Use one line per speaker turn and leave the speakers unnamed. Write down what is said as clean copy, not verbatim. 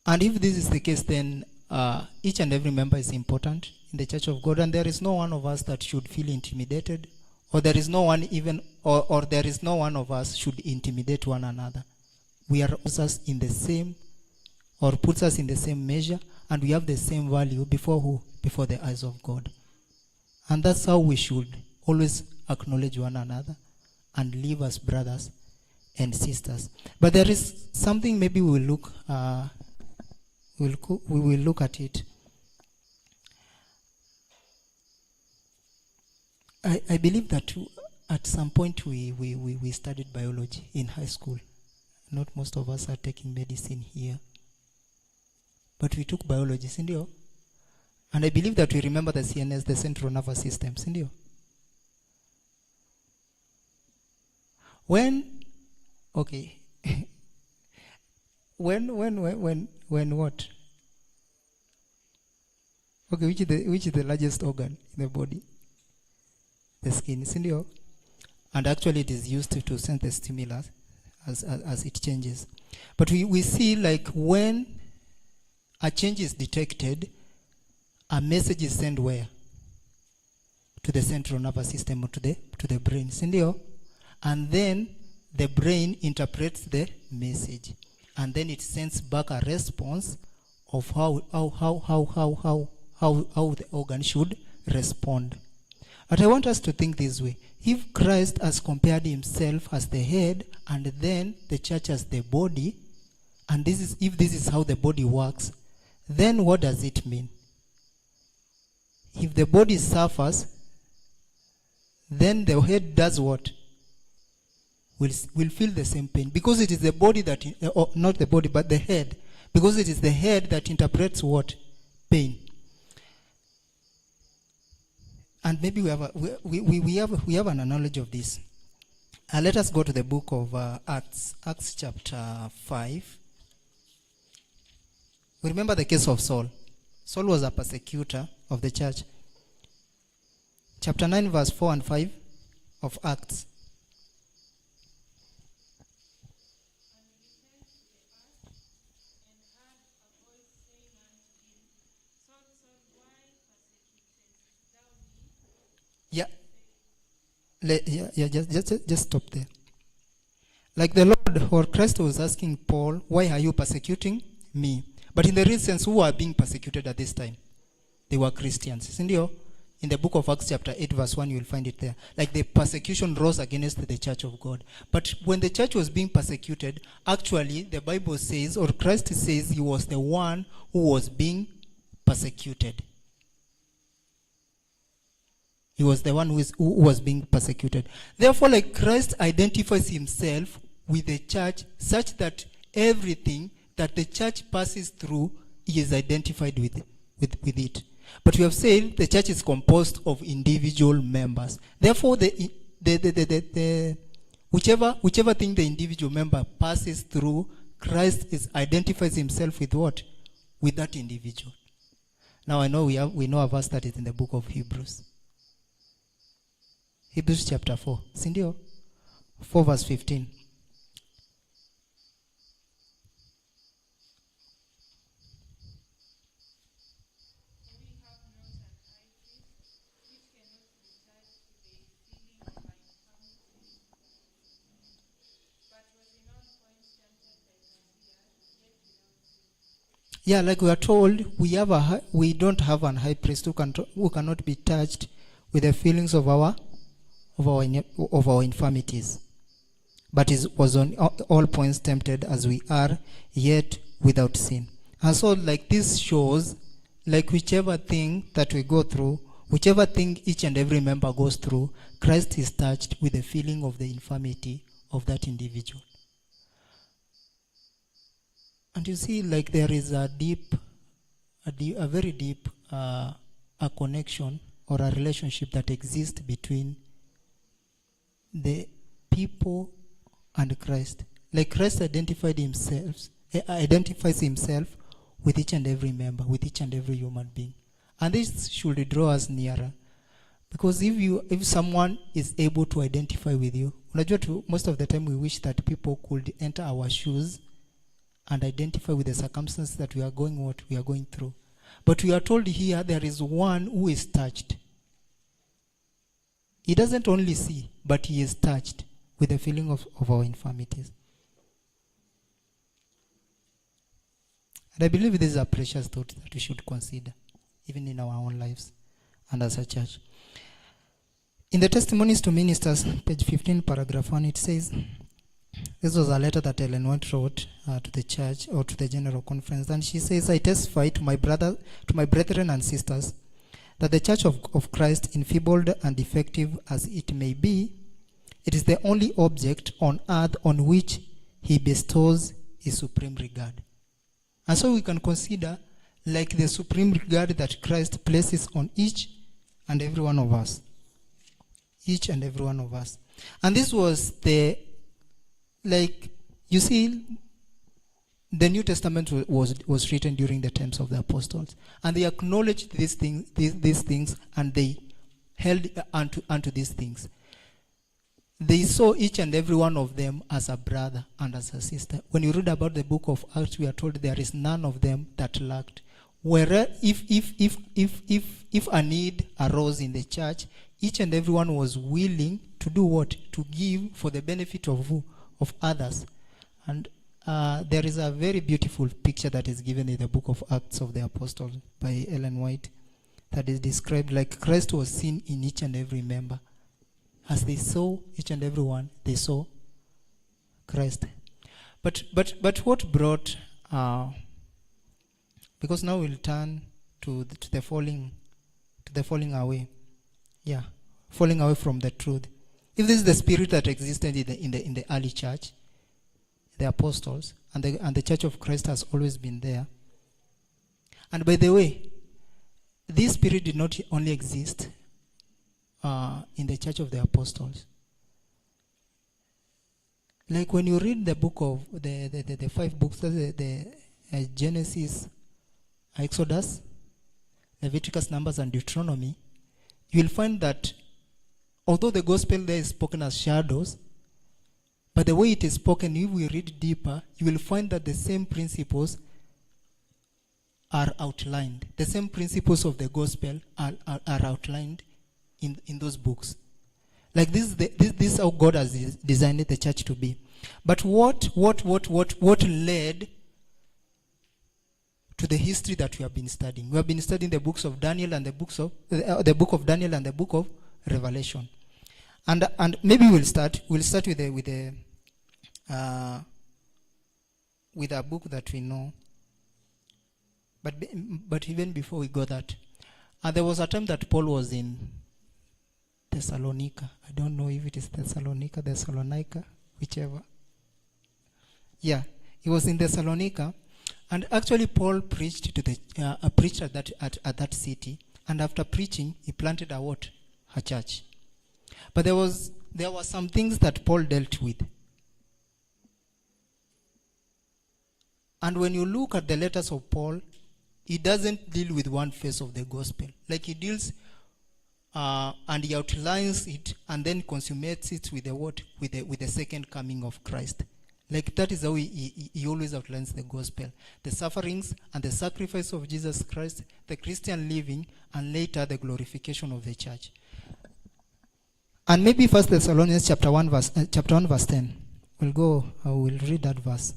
And if this is the case, then each and every member is important in the Church of God, and there is no one of us that should feel intimidated, or there is no one even, or there is no one of us should intimidate one another. We are us in the same, or puts us in the same measure, and we have the same value before who? Before the eyes of God. And that's how we should always acknowledge one another and live as brothers and sisters. But there is something maybe we will look at it. I believe that at some point we studied biology in high school. Not most of us are taking medicine here, but we took biology, sindio? And I believe that we remember the CNS, the central nervous system, sindio? When what? Okay, which is the largest organ in the body? The skin, sindio? And actually it is used to send the stimulus as it changes. But we see, like, when a change is detected, a message is sent where? To the central nervous system, or to the brain, sindio? And then the brain interprets the message, and then it sends back a response of how the organ should respond. But I want us to think this way. If Christ has compared himself as the head and then the church as the body, and if this is how the body works, then what does it mean? If the body suffers, then the head does what? Will feel the same pain, because it is the body that, not the body, but the head, because it is the head that interprets what? Pain. And maybe we have an analogy of this. Let us go to the book of Acts chapter 5. We remember the case of Saul. Saul was a persecutor of the church. Chapter 9, verse 4 and 5 of Acts. Just stop there. Like the Lord or Christ was asking Paul, why are you persecuting me? But in the real sense, who are being persecuted at this time? They were Christians. Sindio? In the book of Acts chapter 8 verse 1, you will find it there. Like the persecution rose against the church of God. But when the church was being persecuted, actually the Bible says, or Christ says, he was the one who was being persecuted. He was the one who was being persecuted. Therefore, like, Christ identifies himself with the church such that everything that the church passes through, he is identified with it. But we have said the church is composed of individual members. Therefore, whichever thing the individual member passes through, Christ identifies himself with what? With that individual. Now I know we know a verse that is in the book of Hebrews. Hebrews chapter 4. Sindio? 4 verse 15. Yeah, like we are told, we don't have an high priest who cannot be touched with the feelings of our infirmities, but was on all points tempted as we are, yet without sin. And so, like, this shows, like, whichever thing that we go through, whichever thing each and every member goes through, Christ is touched with the feeling of the infirmity of that individual. And you see, like, there is a very deep a connection or a relationship that exists between the people and Christ. Like, Christ identifies himself with each and every member, with each and every human being. And this should draw us nearer. Because if someone is able to identify with you, most of the time we wish that people could enter our shoes and identify with the circumstances that we are going through. But we are told here there is one who is touched. He doesn't only see, but he is touched with the feeling of our infirmities. And I believe this is a precious thought that we should consider, even in our own lives and as a church. In the Testimonies to Ministers, page 15, paragraph 1, it says, this was a letter that Ellen White wrote to the church or to the General Conference, and she says, I testify to my brethren and sisters that the Church of Christ, enfeebled and defective as it may be, it is the only object on earth on which he bestows his supreme regard. And so we can consider like the supreme regard that Christ places on each and every one of us. Each and every one of us. And this was you see, the New Testament was written during the times of the apostles. And they acknowledged these things, and they held unto these things. They saw each and every one of them as a brother and as a sister. When you read about the book of Acts, we are told there is none of them that lacked. Whereas if a need arose in the church, each and everyone was willing to do what? To give for the benefit of who? Of others. And there is a very beautiful picture that is given in the book of Acts of the Apostles by Ellen White that is described like Christ was seen in each and every member. As they saw each and every one, they saw Christ. But what brought because now we'll turn to the falling away. Yeah, falling away from the truth. If this is the spirit that existed in the early church, the apostles, and the Church of Christ has always been there. And by the way, this spirit did not only exist in the Church of the Apostles. Like when you read the book of the 5 books, the Genesis, Exodus, Leviticus, Numbers, and Deuteronomy, you will find that although the gospel there is spoken as shadows, but the way it is spoken, if we read deeper, you will find that the same principles are outlined. The same principles of the gospel are outlined in those books. Like this is how God has designed the church to be. But what led to the history that we have been studying? We have been studying the books of Daniel and the book of Daniel and the book of Revelation. And maybe we'll start with a book that we know. But even before we go that, there was a time that Paul was in Thessalonica. I don't know if it is Thessalonica, whichever. Yeah, he was in Thessalonica, and actually Paul preached preached at that city, and after preaching, he planted a church. But there were some things that Paul dealt with. And when you look at the letters of Paul, he doesn't deal with one phase of the gospel. Like he deals and he outlines it and then consummates it with the second coming of Christ. Like that is how he always outlines the gospel. The sufferings and the sacrifice of Jesus Christ, the Christian living, and later the glorification of the church. And maybe 1 Thessalonians chapter 1 verse 10. I will read that verse.